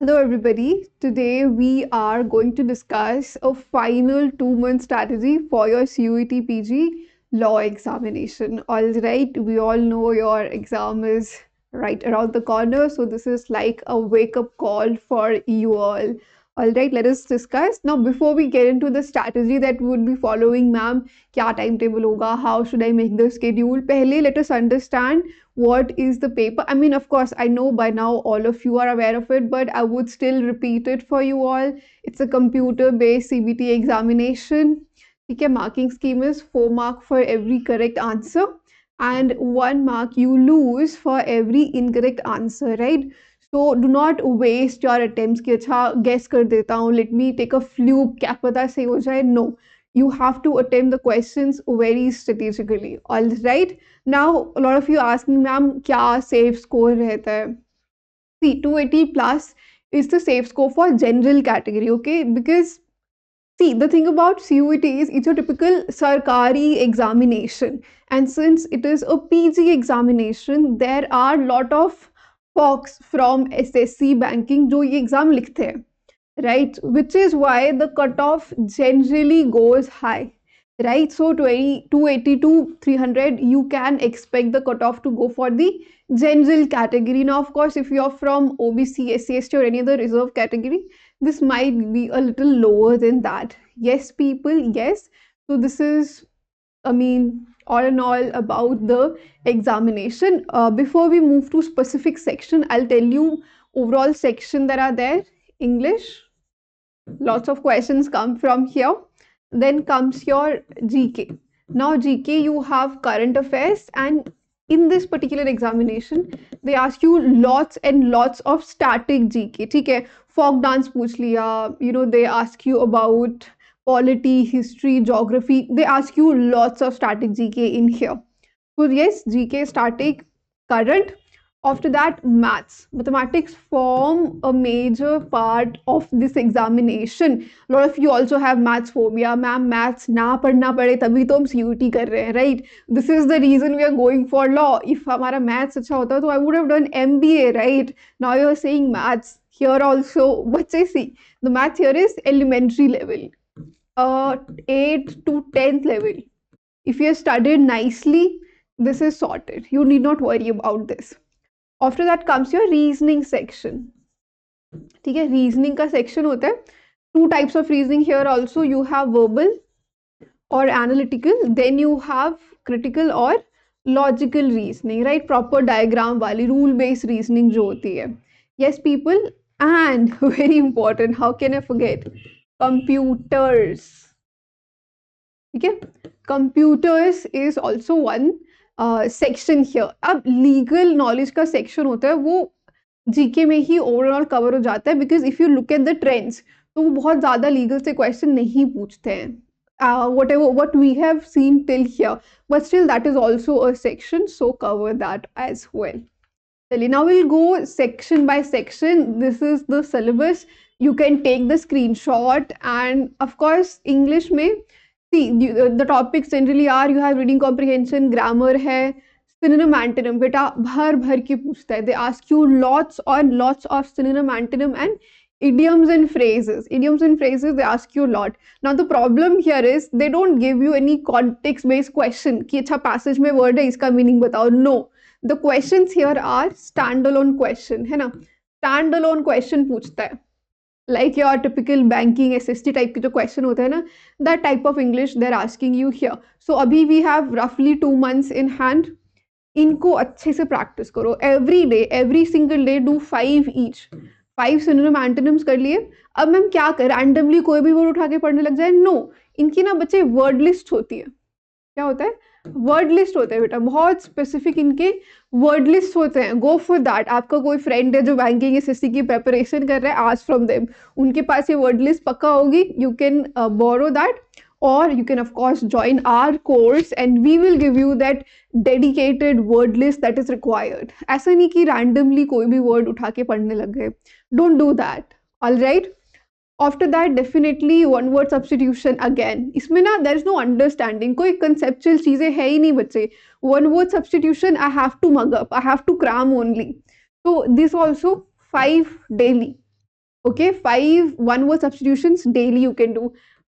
Hello, everybody. Today we are going to discuss a final 2 month strategy for your CUET PG Law examination. All right, we all know your exam is right around the corner, so this is like a wake up call for you all. All right, let us discuss. Now, before we get into the strategy that we would be following, ma'am, kya timetable hoga? How should I make the schedule? Pehle, let us understand what is the paper. I mean, of course, I know by now all of you are aware of it, but I would still repeat it for you all. It's a computer based CBT examination. Okay, marking scheme is 4 mark for every correct answer and 1 mark you lose for every incorrect answer, right? So do not waste your attempts कि अच्छा guess कर देता हूँ, let me take a fluke, क्या पता सही हो जाए. No, you have to attempt the questions very strategically. All right. Now, a lot of you ask me, ma'am, क्या safe score रहता है? See, 280 plus is the safe score for general category, okay? Because see, the thing about CUET is it's a typical sarkari examination, and since it is a PG examination, there are lot of folks from SSC banking जो ये exam लिखते हैं, right? Which is why the cutoff generally goes high, right? So 280 to 300, you can expect the cutoff to go for the general category. Now, of course, if you're from OBC, SC, ST or any other reserve category, this might be a little lower than that. Yes, people, yes. So this is, I mean, all in all about the examination. Before we move to specific section, I'll tell you overall section that are there. English, lots of questions come from here. Then comes your GK. Now GK, you have current affairs, and in this particular examination they ask you lots and lots of static GK. ठीक है, folk dance पूछ लिया, you know, they ask you about polity, history, geography. They ask you lots of static GK in here. So yes, GK static, current. After that, mathematics form a major part of this examination. A lot of you also have maths phobia. Ma'am, maths ना पढ़ना पड़े तभी तो हम CUET कर रहे हैं, right? This is the reason we are going for law. If हमारा maths अच्छा होता तो I would have done MBA, right? Now you are saying maths here also. बच्चे see, the math here is elementary level, 8th to 10th level. If you have studied nicely, this is sorted. You need not worry about this. After that comes your reasoning section. ठीक है, reasoning का section होता है. Two types of reasoning here also. You have verbal or analytical. Then you have critical or logical reasoning, right? Proper diagram वाली rule based reasoning जो होती है. Yes, people. And very important, how can I forget? Computers. ठीक है, computers is also one section here. अब legal knowledge का section होता है वो जीके में ही ओवरऑल कवर हो जाता है, because if you look at the trends तो वो बहुत ज़्यादा लीगल से क्वेश्चन नहीं पूछते हैं, what we have seen till here, but still that is also a section, so cover that as well. Now we'll go section by section. This is the syllabus. You can take the screenshot, and of course English में see the topics generally are, you have reading comprehension, grammar है, synonym antonym. बेटा भर भर के पूछता है. They ask you lots and lots of synonym antonym and idioms and phrases. Idioms and phrases they ask you a lot. Now the problem here is they don't give you any context based question कि अच्छा passage में word है इसका meaning बताओ. No, the questions here are standalone question, है ना? Standalone question पूछता है, like your typical banking SST type के जो question होते हैं ना, that type of English they're asking you here. So अभी we have roughly 2 months in hand. इनको अच्छे से practice करो. Every day, every single day do 5 each. 5 synonym antonyms कर लिए. अब मैम क्या कर, randomly कोई भी word उठा के पढ़ने लग जाए? No, इनकी ना बच्चे word list होती है. क्या होता है? वर्ड लिस्ट होते हैं बेटा, बहुत स्पेसिफिक इनके वर्ड लिस्ट होते हैं. Go for that. आपका कोई फ्रेंड है जो बैंकिंग एसएससी की प्रिपरेशन कर रहा है, आस्क फ्रॉम देम. उनके पास ये वर्ड लिस्ट पक्का होगी. You can borrow that, or you can of course join our course and we will give you that dedicated word list that is required. ऐसा नहीं कि randomly कोई भी word उठा के पढ़ने लग गए. Don't do that. All right. After that, definitely one word substitution again. इसमें ना there is no understanding, कोई conceptual चीज़ें है ही नहीं बच्चे. One word substitution I have to mug up, I have to cram only. So this also 5 daily. Okay, 5 one word substitutions daily you can do.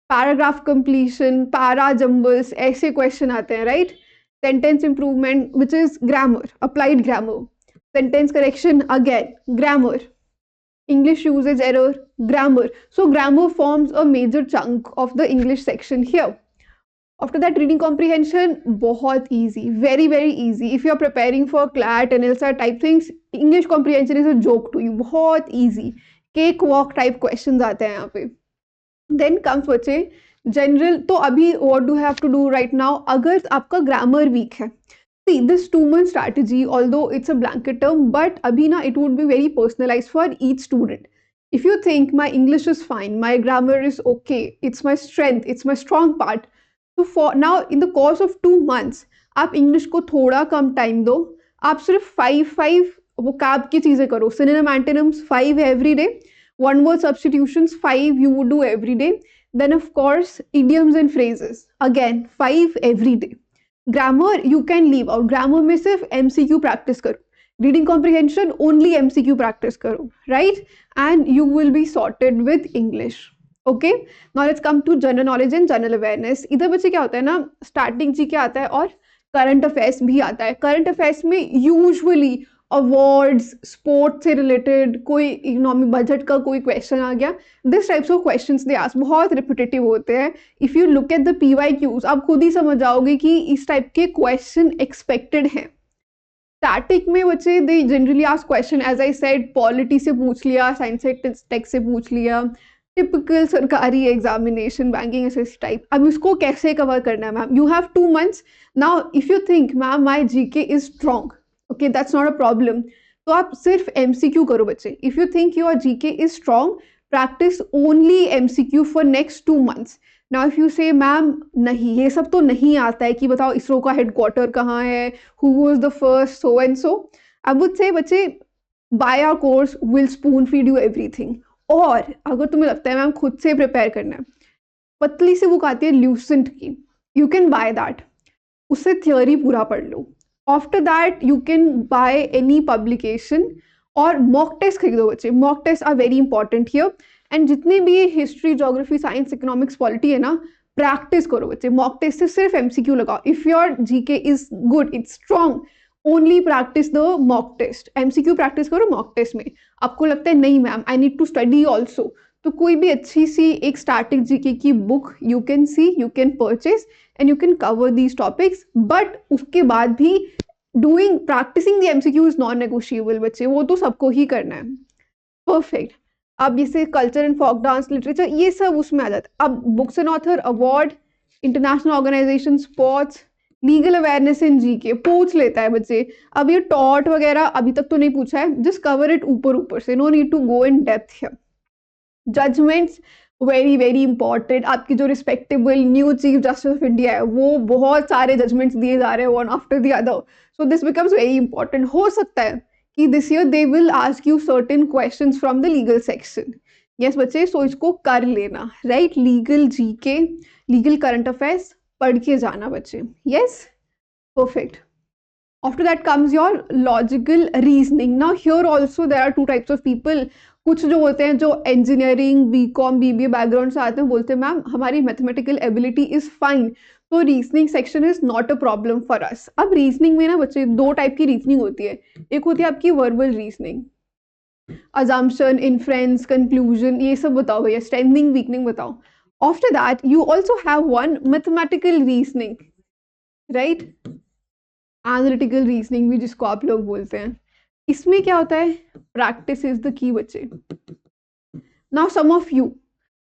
Paragraph completion, para jumbles, ऐसे question आते हैं, right? Sentence improvement, which is grammar, applied grammar. Sentence correction, again grammar. English usage error, grammar. So grammar forms a major chunk of the English section here. After that, reading comprehension, बहुत easy, very very easy. If you are preparing for CLAT and LSAT type things, English comprehension is a joke to you, बहुत easy. Cake walk type questions आते हैं यहाँ पे. Then comes बच्चे general. तो अभी what do you have to do right now? अगर आपका grammar weak है, see this 2 month strategy, although it's a blanket term, but abhi na it would be very personalized for each student. If you think my English is fine, my grammar is okay, it's my strength, it's my strong part, so for now in the course of 2 months आप English को थोड़ा कम time दो. आप सिर्फ 5 vocab की चीजें करो. Synonym antonyms 5 every day. One word substitutions 5 you would do every day. Then of course idioms and phrases again 5 every day. Grammar you can leave out. Grammar में सिर्फ MCQ प्रैक्टिस करो. Reading comprehension only MCQ practice करो, right? And you will be sorted with English. Okay, now let's come to general knowledge and general awareness. इधर बच्चे क्या होता है ना, स्टार्टिंग जी क्या आता है और करंट अफेयर्स भी आता है. करंट अफेयर्स में यूजुअली अवार्ड्स, स्पोर्ट्स से रिलेटेड, कोई इकोनॉमिक बजट का कोई क्वेश्चन आ गया, this types of questions they ask, बहुत रिपीटेटिव होते हैं. If you look at the PYQs आप खुद ही समझ जाओगे कि इस टाइप के क्वेश्चन एक्सपेक्टेड हैं. स्टैटिक में बच्चे they generally ask question, as I said, polity से पूछ लिया, साइंस टेक्स से पूछ लिया, टिपिकल सरकारी एग्जामिनेशन, बैंकिंग एसएस टाइप. अब इसको कैसे कवर करना है ma'am? You have 2 months now. If you think ma'am my GK is strong, okay, that's not a problem, तो आप सिर्फ MCQ करो बच्चे. If you think your GK is strong, practice only MCQ for next 2 months. Now if you से ma'am नहीं ये सब तो नहीं आता है कि बताओ इसरो का हेडक्वार्टर कहाँ है, who was the first so and so, I would say बच्चे by our course will spoon feed you everything. और अगर तुम्हें लगता है मैम खुद से प्रिपेयर करना है, पतली सी बुक आती है ल्यूसेंट की, यू कैन बाय दैट. उससे थ्योरी पूरा पढ़ लो. After that you can buy any publication और mock test खरीदो बच्चे. mock tests are very important here. and जितने भी history, geography, science, economics, polity है ना, practice करो बच्चे. mock test से सिर्फ MCQ लगाओ. if your GK is good, it's strong, only practice the mock test. MCQ practice करो mock test में. आपको लगता है नहीं ma'am I need to study also, तो कोई भी अच्छी सी एक स्टैटिक GK की book you can see, you can purchase and you can cover these topics. but उसके बाद भी practicing the MCQ is non-negotiable बच्चे, वो तो सबको ही करना है. perfect. अब जैसे culture and folk dance, literature, ये सब उसमें आ जाता है. अब books and author, award, international organisation, sports, legal awareness in GK पूछ लेता है बच्चे. अब ये टॉट वगैरह अभी तक तो नहीं पूछा है, जस्ट कवर इट ऊपर से, no need to go in depth here. Judgments very very important. आपकी जो respectable new chief justice of India है, वो बहुत सारे जजमेंट्स दिए जा रहे हैं one after the other, so this becomes very important. हो सकता है कि this year they will ask you certain questions from the legal section. Yes बच्चे, सो इसको कर लेना, right? Legal GK, legal current affairs पढ़ के जाना बच्चे. Yes, perfect. After that comes your logical reasoning. Now here also there are 2 types of people. कुछ जो होते हैं जो engineering, BCom, BBA बैकग्राउंड से आते हैं, बोलते हैं मैम हमारी मैथमेटिकल एबिलिटी इज फाइन, तो reasoning section is not a problem for us. अब रीजनिंग में ना बच्चे 2 टाइप की रीजनिंग होती है. एक होती है आपकी verbal reasoning, assumption, inference, conclusion, ये सब बताओ भैया, strengthening, weakening बताओ. After that you also have one mathematical reasoning, right? Analytical reasoning भी जिसको आप लोग बोलते हैं. इसमें क्या होता है? प्रैक्टिस इज द की बच्चे. Now some of you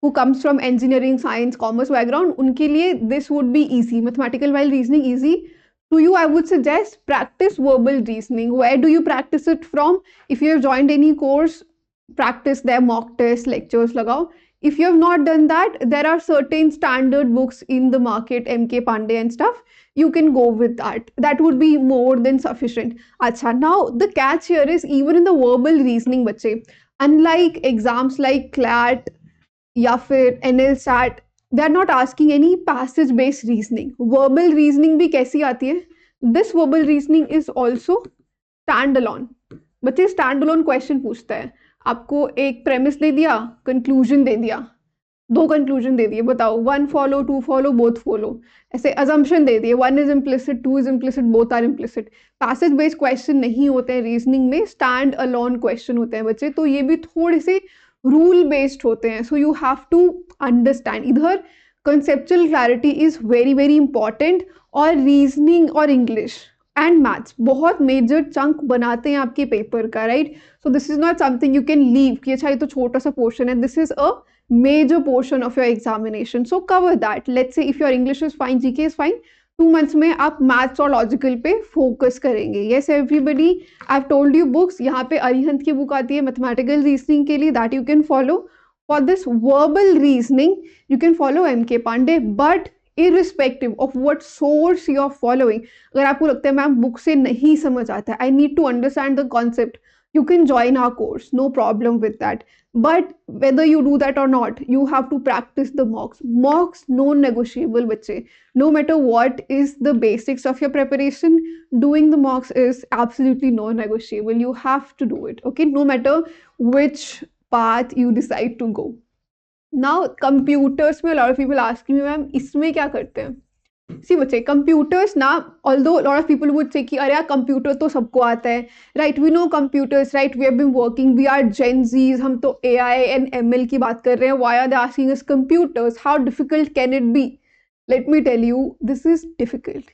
who comes from engineering, science, commerce background, उनके लिए this would be easy. Mathematical while reasoning easy. To you I would suggest practice verbal reasoning. Where do you practice it from? If you have joined any course, practice their mock test lectures लगाओ. If you have not done that, there are certain standard books in the market, MK Pandey and stuff. You can go with that. That would be more than sufficient. Acha, now the catch here is even in the verbal reasoning बच्चे, unlike exams like CLAT या फिर NLSAT, they are not asking any passage based reasoning. Verbal reasoning भी कैसी आती है? This verbal reasoning is also standalone. बच्चे standalone question पूछता है. आपको एक प्रेमिस दे दिया, कंक्लूजन दे दिया, 2 कंक्लूजन दे दिए, बताओ 1 फॉलो, 2 फॉलो, बोथ फॉलो। ऐसे अजम्पशन दे दिए, 1 is implicit, 2 is implicit, both are implicit. Passage based question नहीं होते हैं रीजनिंग में, स्टैंड अलोन क्वेश्चन होते हैं बच्चे, तो ये भी थोड़े से रूल बेस्ड होते हैं। So you have to understand, इधर conceptual clarity is very very important, और रीजनिंग और इंग्लिश एंड मैथ्स बहुत मेजर चंक बनाते हैं आपके पेपर का, right. So this is not something you can leave कि अच्छा ये तो छोटा सा पोर्शन है, this is a major portion of your examination, so cover that. Let's say if your English is fine, GK is fine, 2 months में आप maths और logical पे focus करेंगे। Yes everybody, I've told you books, यहाँ पे अरिहंत की book आती है mathematical reasoning के लिए, that you can follow. For this verbal reasoning you can follow MK Pandey, but irrespective of what source you are following, अगर आपको लगता है मैम बुक से नहीं समझ आता है, I need to understand the concept, you can join our course, no problem with that. But whether you do that or not, you have to practice the mocks non-negotiable बच्चे, no matter what is the basics of your preparation, doing the mocks is absolutely non-negotiable, you have to do it, okay, no matter which path you decide to go. Now computers में a lot of people asking me, ma'am इसमें क्या करते हैं? See बच्चे computers ना, although lot of people would say कि अरे यार कंप्यूटर तो सबको आता है, right, we know computers, right, we have been working, we are Gen Zs, हम तो एआई एंड एमएल की बात कर रहे हैं, why are they asking us computers, how difficult can it be? Let me tell you, this is difficult.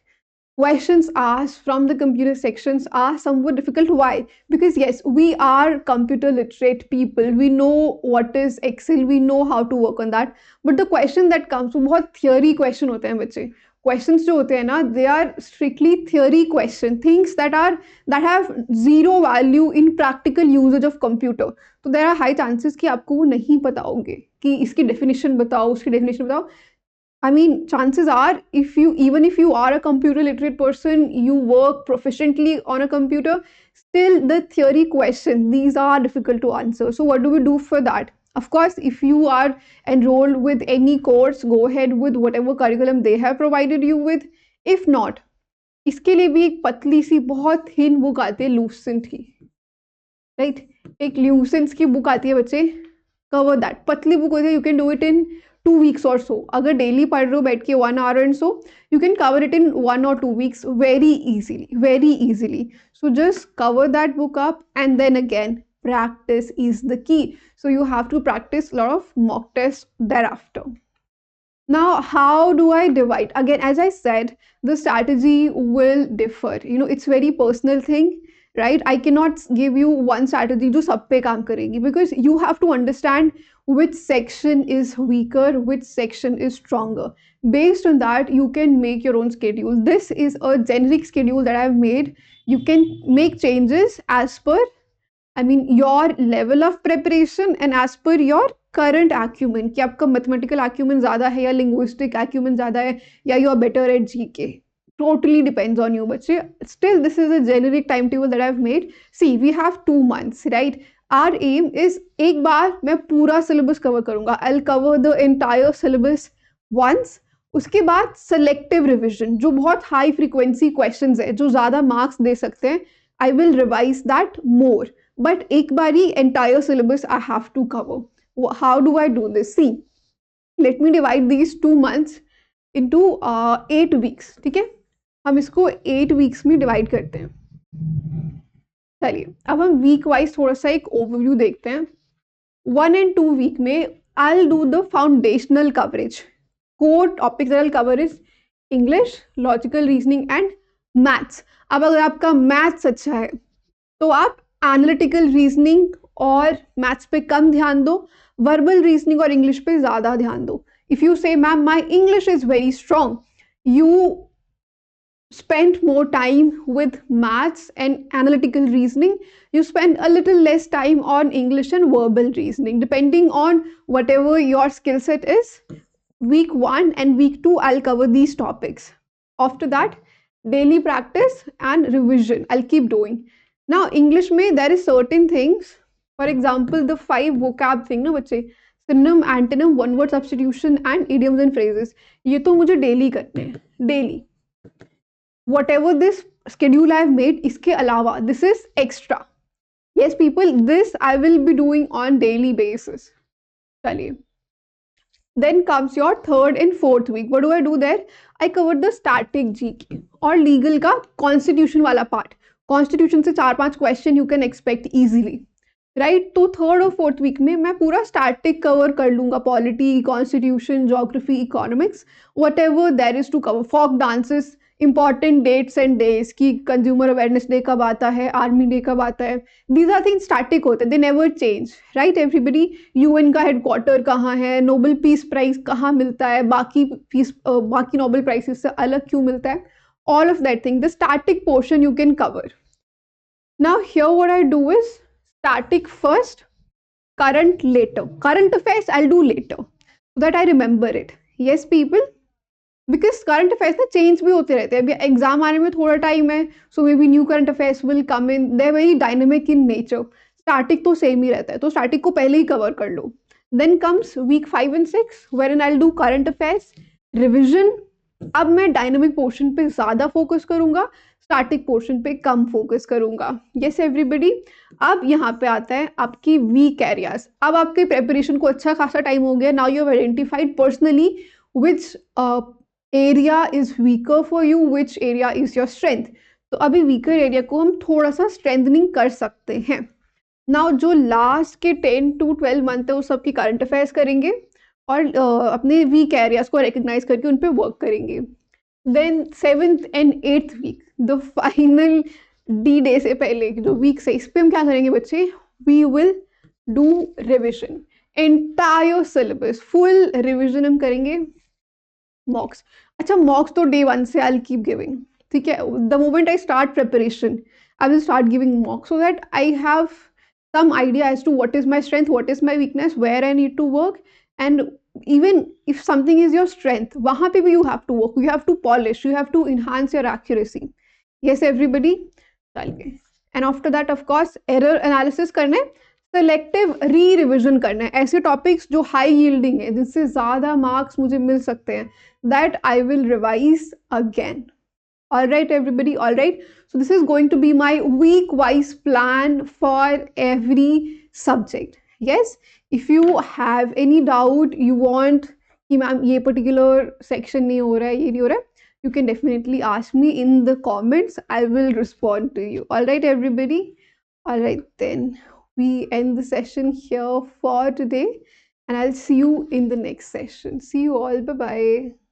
Questions asked from the computer sections are somewhat difficult. Why? Because yes, we are computer literate people, we know what is Excel, we know how to work on that, but the question that comes, वो बहुत theory question होते हैं बच्चे. Questions जो होते हैं ना, they are strictly theory question, things that have zero value in practical usage of computer. तो there are high chances कि आपको वो नहीं पता होंगे कि इसकी definition बताओ, उसकी definition बताओ. I mean, chances are, even if you are a computer literate person, you work proficiently on a computer, still the theory question, these are difficult to answer. So what do we do for that? Of course, if you are enrolled with any course, go ahead with whatever curriculum they have provided you with. If not, इसके लिए भी एक पतली सी बहुत thin book आती है Lucent की, right, एक ल्यूसेंट की बुक आती है बच्चे, कवर दैट, पतली बुक होती है, you can do it in 2 weeks or so. अगर डेली पढ़ रहे हो बैठ के 1 hour and so, you can cover it in 1 or 2 weeks very easily. So just cover that book up, and then again practice is the key. So you have to practice a lot of mock tests thereafter. Now how do I divide? Again, as I said, the strategy will differ, you know, it's very personal thing, right? I cannot give you one strategy जो सब पे काम करेगी, because you have to understand which section is weaker, which section is stronger. Based on that, you can make your own schedule. This is a generic schedule that I've made. You can make changes as per, I mean, your level of preparation and as per your current acumen, कि आपका mathematical acumen ज़्यादा है या linguistic acumen ज़्यादा है या you are better at GK. Totally depends on you, बच्चे. Still, this is a generic timetable that I've made. See, we have 2 months, right? Our aim is, एक बार मैं पूरा syllabus cover करूँगा. I'll cover the entire syllabus once. उसके बाद selective revision, जो बहुत high frequency questions है, जो ज़्यादा marks दे सकते हैं, I will revise that more. But एक बार ही entire syllabus I have to cover. How do I do this? See, let me divide these 2 months into 8 weeks. ठीक है, हम इसको 8 weeks में divide करते हैं. चलिए अब हम वीक वाइज थोड़ा सा एक ओवरव्यू देखते हैं. 1 and 2 वीक में I'll do the foundational coverage. Core topics that I'll cover is English, logical reasoning and maths. अब अगर आपका maths अच्छा है तो आप analytical reasoning और maths पे कम ध्यान दो, verbal reasoning और English पे ज़्यादा ध्यान दो. If you say ma'am my English is very strong, you spend more time with maths and analytical reasoning, you spend a little less time on English and verbal reasoning, depending on whatever your skill set is. Week 1 and week 2 I'll cover these topics. After that, daily practice and revision I'll keep doing. Now English में there is certain things, for example the 5 vocab thing ना बच्चे, synonym, antonym, one word substitution and idioms and phrases, ये तो मुझे daily करने हैं, daily. Whatever this schedule I have made, इसके अलावा this is extra. Yes, people, this I will be doing on daily basis. Chaliye. Then comes your third and fourth week. What do I do there? I cover the static GK और legal का constitution वाला part. Constitution से 4-5 question you can expect easily. Right तो third और fourth week में मैं पूरा static cover कर लूंगा polity constitution geography economics whatever there is to cover folk dances important dates and days की कंज्यूमर अवेयरनेस डे कब आता है आर्मी डे कब आता है दीज आर थिंग्स स्टैटिक होते हैं they never change right everybody UN का हेडक्वार्टर कहाँ है नोबेल पीस प्राइज कहाँ मिलता है बाकी नोबेल प्राइजेस से अलग क्यों मिलता है all of that thing the static portion you can cover now here what I do is static first current later current affairs I'll do later so that I remember it yes people because current affairs ना change भी होते रहते हैं अभी exam आने में थोड़ा time है so maybe new current affairs will come in they're very dynamic in nature static तो same ही रहता है तो static को पहले ही cover कर लो then comes week 5 and 6 wherein I'll do current affairs revision अब मैं डायनेमिक पोर्शन पे ज़्यादा फोकस करूंगा स्टैटिक पोर्शन पे कम फोकस करूंगा यस एवरीबडी अब यहाँ पे आता है आपकी वीक एरियाज अब आपके प्रेपरेशन को अच्छा खासा टाइम हो गया now you have identified personally which area is weaker for you which area is your strength तो अभी वीकर एरिया को हम थोड़ा सा स्ट्रेंथनिंग कर सकते हैं नाउ जो लास्ट के 10 to 12 मंथ है वो सबकी करंट अफेयर्स करेंगे और अपने वीक एरियाज को रिकग्नाइज करके उन पे वर्क करेंगे then 7th and 8th week the final D day से पहले जो वीक से इस पे हम क्या करेंगे बच्चे we will do revision entire syllabus full revision हम करेंगे मॉक्स अच्छा मॉक्स तो डे 1 से आई कीप गिविंग ठीक है the moment I start preparation I will start giving मॉक्स so that I have some idea as to what is my strength what is my weakness where I need to work and even if something is your strength wahan pe bhi you have to work you have to polish you have to enhance your accuracy yes everybody चलिए and after that of course error analysis करना है selective re-revision करना है ऐसे topics जो high yielding है जिससे ज़्यादा marks मुझे मिल सकते हैं that I will revise again all right everybody all right so this is going to be my week wise plan for every subject yes if you have any doubt you want कि ma'am ये particular section नहीं हो रहा है ये नहीं हो रहा है you can definitely ask me in the comments I will respond to you all right everybody all right then we end the session here for today and I'll see you in the next session see you all bye bye